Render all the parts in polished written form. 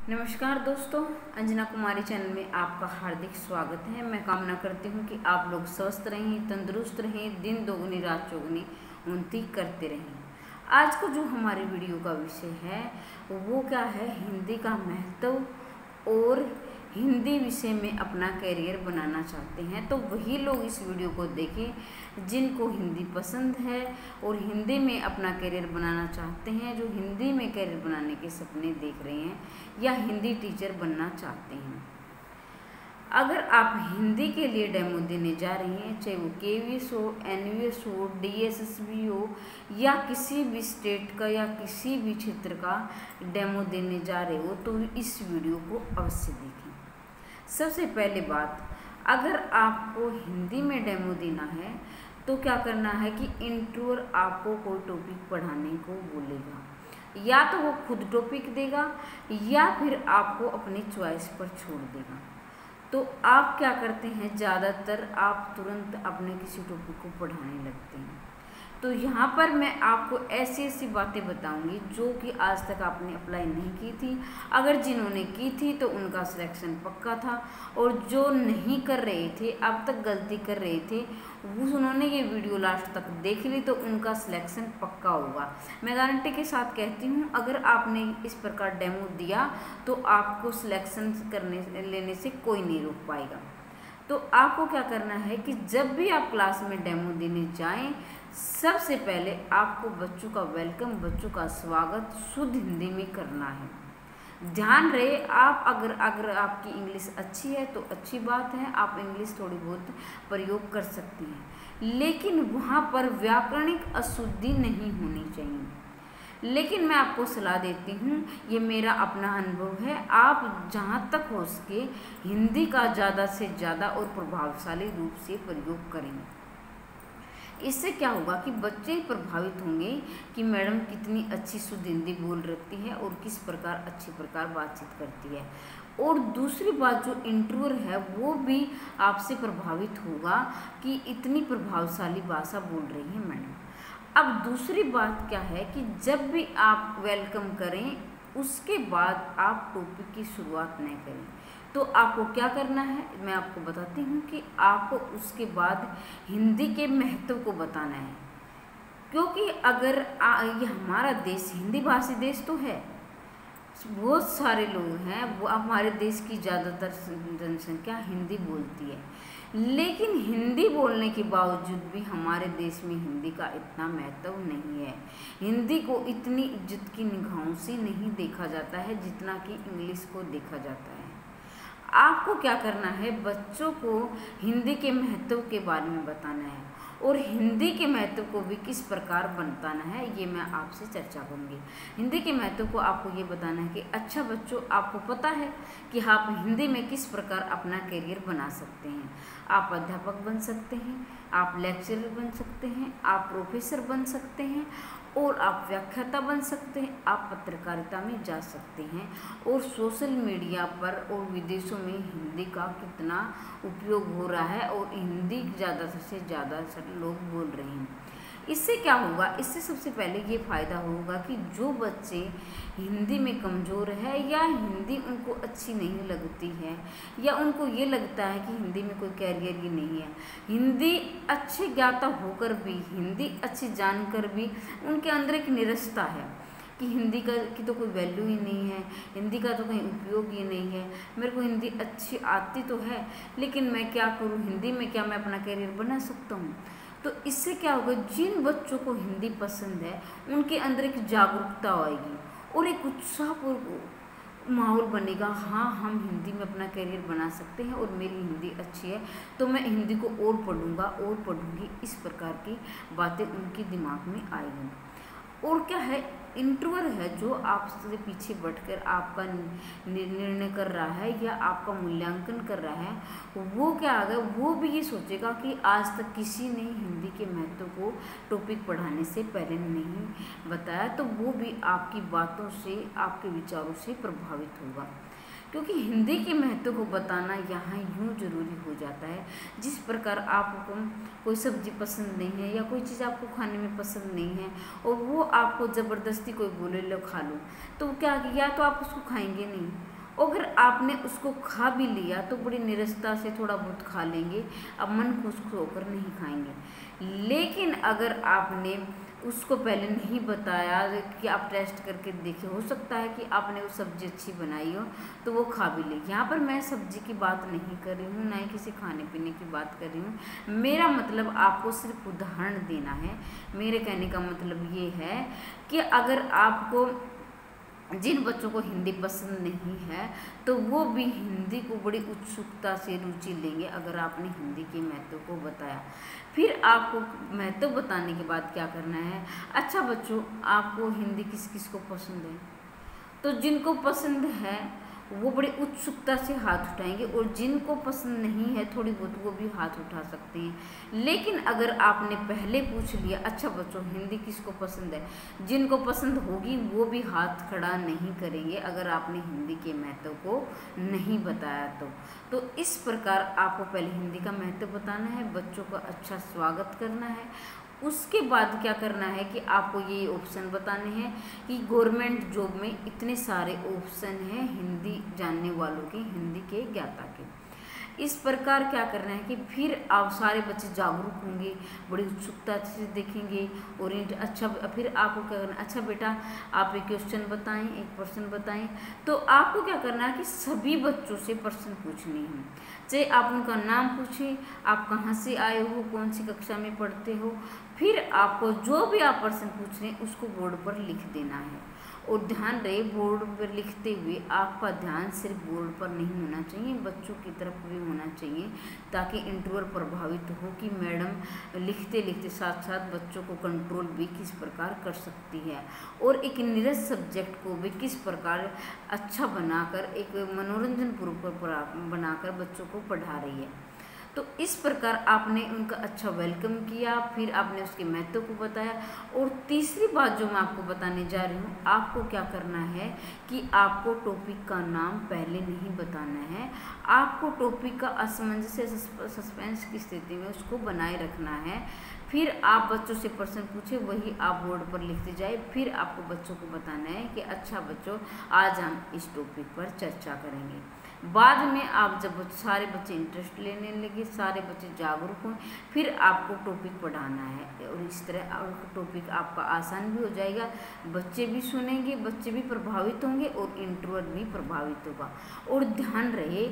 नमस्कार दोस्तों, अंजना कुमारी चैनल में आपका हार्दिक स्वागत है। मैं कामना करती हूँ कि आप लोग स्वस्थ रहें, तंदुरुस्त रहें, दिन दोगुनी रात चौगुनी उन्नति करते रहें। आज को जो हमारी वीडियो का विषय है वो क्या है, हिंदी का महत्व और हिंदी विषय में अपना करियर बनाना चाहते हैं तो वही लोग इस वीडियो को देखें जिनको हिंदी पसंद है और हिंदी में अपना करियर बनाना चाहते हैं, जो हिंदी में करियर बनाने के सपने देख रहे हैं या हिंदी टीचर बनना चाहते हैं। अगर आप हिंदी के लिए डेमो देने जा रही हैं, चाहे वो KVS हो, NVS हो, DSSB हो या किसी भी स्टेट का या किसी भी क्षेत्र का डेमो देने जा रहे हो तो इस वीडियो को अवश्य देखें। सबसे पहले बात, अगर आपको हिंदी में डेमो देना है तो क्या करना है कि इंटरव्यूअर आपको कोई टॉपिक पढ़ाने को बोलेगा, या तो वो खुद टॉपिक देगा या फिर आपको अपनी चॉइस पर छोड़ देगा। तो आप क्या करते हैं, ज़्यादातर आप तुरंत अपने किसी टॉपिक को पढ़ाने लगते हैं। तो यहाँ पर मैं आपको ऐसी ऐसी बातें बताऊंगी जो कि आज तक आपने अप्लाई नहीं की थी। अगर जिन्होंने की थी तो उनका सिलेक्शन पक्का था, और जो नहीं कर रहे थे, अब तक गलती कर रहे थे, उन्होंने ये वीडियो लास्ट तक देख ली तो उनका सिलेक्शन पक्का होगा। मैं गारंटी के साथ कहती हूँ, अगर आपने इस प्रकार डेमो दिया तो आपको सिलेक्शन लेने से कोई नहीं रोक पाएगा। तो आपको क्या करना है कि जब भी आप क्लास में डेमो देने जाएं, सबसे पहले आपको बच्चों का वेलकम, बच्चों का स्वागत शुद्ध हिंदी में करना है। ध्यान रहे, आप अगर आपकी इंग्लिश अच्छी है तो अच्छी बात है, आप इंग्लिश थोड़ी बहुत प्रयोग कर सकती हैं, लेकिन वहाँ पर व्याकरणिक अशुद्धि नहीं होनी चाहिए। लेकिन मैं आपको सलाह देती हूँ, ये मेरा अपना अनुभव है, आप जहाँ तक हो सके हिंदी का ज़्यादा से ज़्यादा और प्रभावशाली रूप से प्रयोग करें। इससे क्या होगा कि बच्चे प्रभावित होंगे कि मैडम कितनी अच्छी शुद्ध हिंदी बोल रही है और किस प्रकार अच्छी प्रकार बातचीत करती है। और दूसरी बात, जो इंटरव्यूअर है वो भी आपसे प्रभावित होगा कि इतनी प्रभावशाली भाषा बोल रही है मैडम। अब दूसरी बात क्या है कि जब भी आप वेलकम करें उसके बाद आप टॉपिक की शुरुआत न करें। तो आपको क्या करना है, मैं आपको बताती हूँ कि आपको उसके बाद हिंदी के महत्व को बताना है। क्योंकि अगर ये हमारा देश हिंदी भाषी देश तो है, बहुत सारे लोग हैं, वो हमारे देश की ज़्यादातर जनसंख्या हिंदी बोलती है, लेकिन हिंदी बोलने के बावजूद भी हमारे देश में हिंदी का इतना महत्व नहीं है। हिंदी को इतनी इज्जत की निगाहों से नहीं देखा जाता है जितना कि इंग्लिश को देखा जाता है। आपको क्या करना है, बच्चों को हिंदी के महत्व के बारे में बताना है और हिंदी के महत्व को भी किस प्रकार बताना है ये मैं आपसे चर्चा करूँगी। हिंदी के महत्व को आपको ये बताना है कि अच्छा बच्चों, आपको पता है कि आप हिंदी में किस प्रकार अपना करियर बना सकते हैं। आप अध्यापक बन सकते हैं, आप लेक्चरर बन सकते हैं, आप प्रोफेसर बन सकते हैं और आप व्याख्याता बन सकते हैं, आप पत्रकारिता में जा सकते हैं। और सोशल मीडिया पर और विदेशों में हिंदी का कितना उपयोग हो रहा है और हिंदी ज़्यादा से ज़्यादा लोग बोल रहे हैं। इससे क्या होगा, इससे सबसे पहले ये फ़ायदा होगा कि जो बच्चे हिंदी में कमज़ोर है या हिंदी उनको अच्छी नहीं लगती है या उनको ये लगता है कि हिंदी में कोई कैरियर ही नहीं है, हिंदी अच्छे ज्ञाता होकर भी, हिंदी अच्छी जानकर भी उनके अंदर एक निरस्ता है कि हिंदी की तो कोई वैल्यू ही नहीं है, हिंदी का तो कहीं उपयोग ही नहीं है, मेरे को हिंदी अच्छी आती तो है लेकिन मैं क्या करूँ, हिंदी में क्या मैं अपना कैरियर बना सकता हूँ। तो इससे क्या होगा, जिन बच्चों को हिंदी पसंद है उनके अंदर एक जागरूकता आएगी और एक उत्साहपूर्ण माहौल बनेगा। हाँ, हम हिंदी में अपना करियर बना सकते हैं और मेरी हिंदी अच्छी है तो मैं हिंदी को और पढ़ूंगा और पढ़ूंगी, इस प्रकार की बातें उनके दिमाग में आएगी। और क्या है, इंटरव्यूअर है जो आपसे पीछे बैठकर आपका निर्णय कर रहा है या आपका मूल्यांकन कर रहा है, वो क्या आ गया, वो भी ये सोचेगा कि आज तक किसी ने हिंदी के महत्व को टॉपिक पढ़ाने से पहले नहीं बताया, तो वो भी आपकी बातों से, आपके विचारों से प्रभावित होगा। क्योंकि हिंदी के महत्व को बताना यहाँ यूँ जरूरी हो जाता है, जिस प्रकार आपको कोई सब्जी पसंद नहीं है या कोई चीज़ आपको खाने में पसंद नहीं है और वो आपको ज़बरदस्ती कोई बोले लो खा लो, तो क्या, या तो आप उसको खाएंगे नहीं, अगर आपने उसको खा भी लिया तो बड़ी निरस्ता से थोड़ा बहुत खा लेंगे, अब मन खुश होकर नहीं खाएंगे। लेकिन अगर आपने उसको पहले नहीं बताया कि आप टेस्ट करके देखें, हो सकता है कि आपने वो सब्ज़ी अच्छी बनाई हो तो वो खा भी ले। यहाँ पर मैं सब्ज़ी की बात नहीं कर रही हूँ, ना ही किसी खाने पीने की बात कर रही हूँ। मेरा मतलब आपको सिर्फ उदाहरण देना है। मेरे कहने का मतलब ये है कि अगर आपको, जिन बच्चों को हिंदी पसंद नहीं है तो वो भी हिंदी को बड़ी उत्सुकता से रुचि लेंगे अगर आपने हिंदी के महत्व को बताया। फिर आपको महत्व बताने के बाद क्या करना है, अच्छा बच्चों आपको हिंदी किस किस को पसंद है, तो जिनको पसंद है वो बड़ी उत्सुकता से हाथ उठाएंगे, और जिनको पसंद नहीं है थोड़ी बहुत वो भी हाथ उठा सकते हैं। लेकिन अगर आपने पहले पूछ लिया अच्छा बच्चों हिंदी किसको पसंद है, जिनको पसंद होगी वो भी हाथ खड़ा नहीं करेंगे अगर आपने हिंदी के महत्व को नहीं बताया तो इस प्रकार आपको पहले हिंदी का महत्व बताना है, बच्चों का अच्छा स्वागत करना है। उसके बाद क्या करना है कि आपको ये ऑप्शन बताने हैं कि गवर्नमेंट जॉब में इतने सारे ऑप्शन हैं हिंदी जानने वालों के, हिंदी के ज्ञाता के। इस प्रकार क्या करना है कि फिर आप सारे बच्चे जागरूक होंगे, बड़ी उत्सुकता से देखेंगे और अच्छा फिर आपको क्या करना है, अच्छा बेटा आप एक क्वेश्चन बताएं, एक प्रश्न बताएं। तो आपको क्या करना है कि सभी बच्चों से प्रश्न पूछने हैं, चाहे आप उनका नाम पूछें, आप कहाँ से आए हो, कौन सी कक्षा में पढ़ते हो। फिर आपको जो भी आप प्रश्न पूछ रहे हैं उसको बोर्ड पर लिख देना है। और ध्यान रहे बोर्ड पर लिखते हुए आपका ध्यान सिर्फ बोर्ड पर नहीं होना चाहिए, बच्चों की तरफ भी होना चाहिए, ताकि इंटरवल प्रभावित हो कि मैडम लिखते लिखते साथ साथ बच्चों को कंट्रोल भी किस प्रकार कर सकती है, और एक नीरस सब्जेक्ट को भी किस प्रकार अच्छा बनाकर एक मनोरंजन पूर्वक बनाकर बच्चों को पढ़ा रही है। तो इस प्रकार आपने उनका अच्छा वेलकम किया, फिर आपने उसके महत्व को बताया। और तीसरी बात जो मैं आपको बताने जा रही हूँ, आपको क्या करना है कि आपको टॉपिक का नाम पहले नहीं बताना है, आपको टॉपिक का असमंजस सस्पेंस की स्थिति में उसको बनाए रखना है। फिर आप बच्चों से प्रश्न पूछे, वही आप बोर्ड पर लिखते जाए। फिर आपको बच्चों को बताना है कि अच्छा बच्चों आज हम इस टॉपिक पर चर्चा करेंगे। बाद में आप जब सारे बच्चे इंटरेस्ट लेने लगे, सारे बच्चे जागरूक हों, फिर आपको टॉपिक पढ़ाना है, और इस तरह टॉपिक आपका आसान भी हो जाएगा, बच्चे भी सुनेंगे, बच्चे भी प्रभावित होंगे और इंटरवल भी प्रभावित होगा। और ध्यान रहे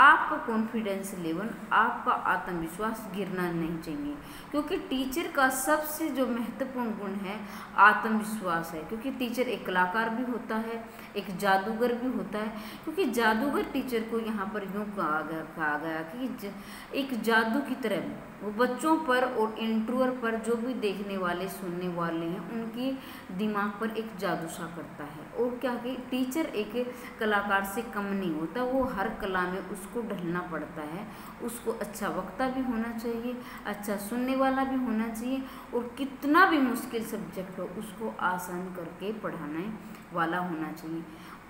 आपका कॉन्फिडेंस लेवल, आपका आत्मविश्वास गिरना नहीं चाहिए, क्योंकि टीचर का सबसे जो महत्वपूर्ण गुण है आत्मविश्वास है। क्योंकि टीचर एक कलाकार भी होता है, एक जादूगर भी होता है। क्योंकि जादूगर टीचर को यहाँ पर यूँ कहा गया कि एक जादू की तरह वो बच्चों पर और इंटरव्यूअर पर जो भी देखने वाले सुनने वाले हैं उनके दिमाग पर एक जादू सा करता है। और क्या कि टीचर एक कलाकार से कम नहीं होता, वो हर कला में उसको ढलना पड़ता है, उसको अच्छा वक्ता भी होना चाहिए, अच्छा सुनने वाला भी होना चाहिए, और कितना भी मुश्किल सब्जेक्ट हो उसको आसान करके पढ़ाने वाला होना चाहिए।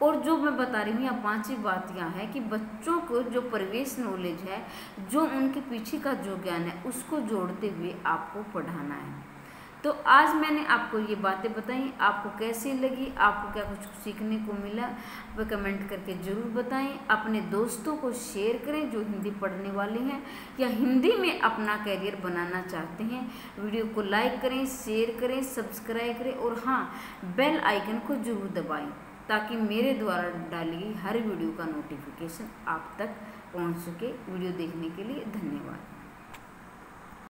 और जो मैं बता रही हूँ यहाँ पांचवी बात यहाँ है कि बच्चों को जो परिवेश नॉलेज है, जो उनके पीछे का जो ज्ञान है, उसको जोड़ते हुए आपको पढ़ाना है। तो आज मैंने आपको ये बातें बताई, आपको कैसी लगी, आपको क्या कुछ सीखने को मिला, वह कमेंट करके ज़रूर बताएं। अपने दोस्तों को शेयर करें जो हिंदी पढ़ने वाले हैं या हिंदी में अपना करियर बनाना चाहते हैं। वीडियो को लाइक करें, शेयर करें, सब्सक्राइब करें, और हाँ बेल आइकन को ज़रूर दबाएँ, ताकि मेरे द्वारा डाली गई हर वीडियो का नोटिफिकेशन आप तक पहुंच सके। वीडियो देखने के लिए धन्यवाद।